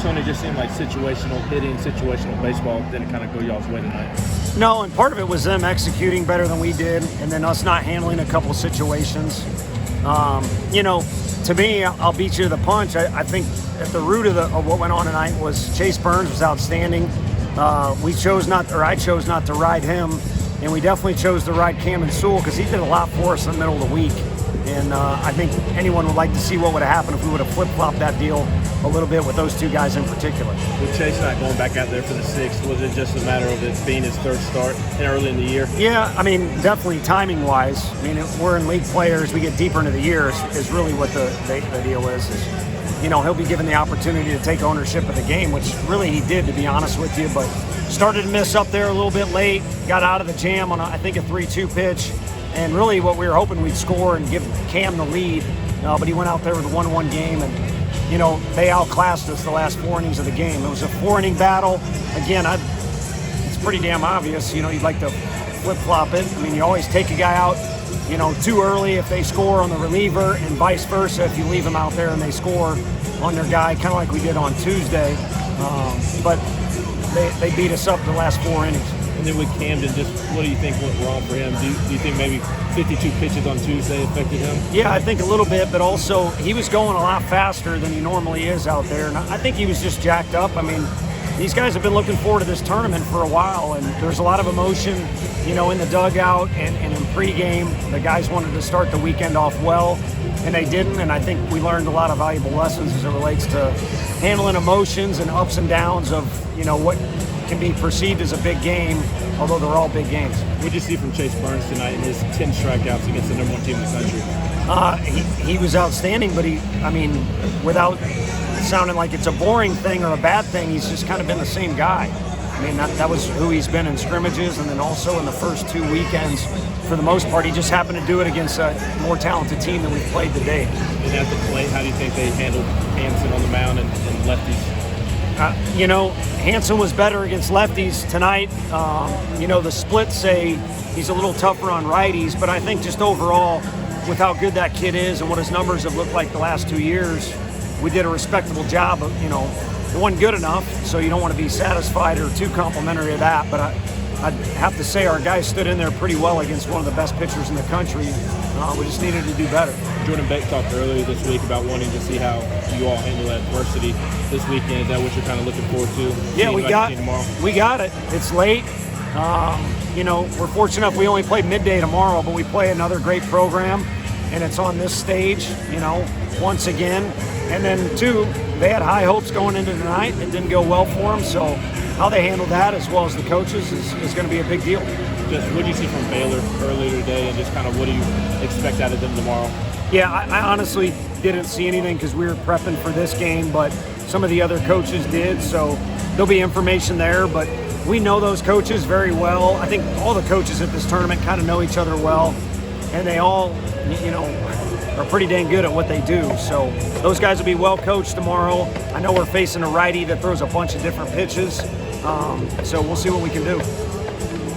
Tony, just seemed like situational hitting, situational baseball didn't kind of go y'all's way tonight. No, and part of it was them executing better than we did, and then us not handling a couple of situations. To me, I'll beat you to the punch. I think at the root of what went on tonight was Chase Burns was outstanding. I chose not to ride him, and we definitely chose to ride Camden Sewell because he did a lot for us in the middle of the week. And I think anyone would like to see what would have happened if we would have flip-flopped that deal a little bit with those two guys in particular. With Chase not going back out there for the sixth, was it just a matter of it being his third start early in the year? Yeah, I mean, definitely timing-wise. I mean, we're in league players. We get deeper into the year is really what the deal is. He'll be given the opportunity to take ownership of the game, which really he did, to be honest with you. But started to miss up there a little bit late, got out of the jam on, I think, a 3-2 pitch. And really what we were hoping we'd score and give Cam the lead. But he went out there with a 1-1 game, and they outclassed us the last 4 innings of the game. It was a 4-inning battle. Again, it's pretty damn obvious. You'd like to flip-flop it. I mean, you always take a guy out, too early if they score on the reliever, and vice versa if you leave them out there and they score on their guy, kind of like we did on Tuesday. But they beat us up the last 4 innings. And then with Camden, just what do you think went wrong for him? Do you think maybe 52 pitches on Tuesday affected him? Yeah, I think a little bit, but also he was going a lot faster than he normally is out there. And I think he was just jacked up. I mean, these guys have been looking forward to this tournament for a while, and there's a lot of emotion, in the dugout and in pregame. The guys wanted to start the weekend off well, and they didn't. And I think we learned a lot of valuable lessons as it relates to handling emotions and ups and downs of, what can be perceived as a big game, although they're all big games. What did you see from Chase Burns tonight in his 10 strikeouts against the #1 team in the country? He was outstanding, but without sounding like it's a boring thing or a bad thing, he's just kind of been the same guy. I mean, that was who he's been in scrimmages, and then also in the first 2 weekends. For the most part, he just happened to do it against a more talented team than we've played to date. And at the plate, how do you think they handled Hansen on the mound and lefties? Hansen was better against lefties tonight. The splits say he's a little tougher on righties, but I think just overall, with how good that kid is and what his numbers have looked like the last 2 years, we did a respectable job of, it wasn't good enough, so you don't want to be satisfied or too complimentary of that, but I'd have to say our guys stood in there pretty well against one of the best pitchers in the country. We just needed to do better. Jordan Beck talked earlier this week about wanting to see how you all handle adversity this weekend. Is that what you're kind of looking forward to? Yeah, we got it. It's late. We're fortunate enough we only play midday tomorrow, but we play another great program, and it's on this stage, once again. And then, 2, they had high hopes going into tonight. It didn't go well for them, so how they handle that as well as the coaches is going to be a big deal. Just what do you see from Baylor earlier today, and just kind of what do you expect out of them tomorrow? Yeah, I honestly didn't see anything because we were prepping for this game, but some of the other coaches did, so there'll be information there. But we know those coaches very well. I think all the coaches at this tournament kind of know each other well, and they all, are pretty dang good at what they do. So those guys will be well coached tomorrow. I know we're facing a righty that throws a bunch of different pitches, so we'll see what we can do.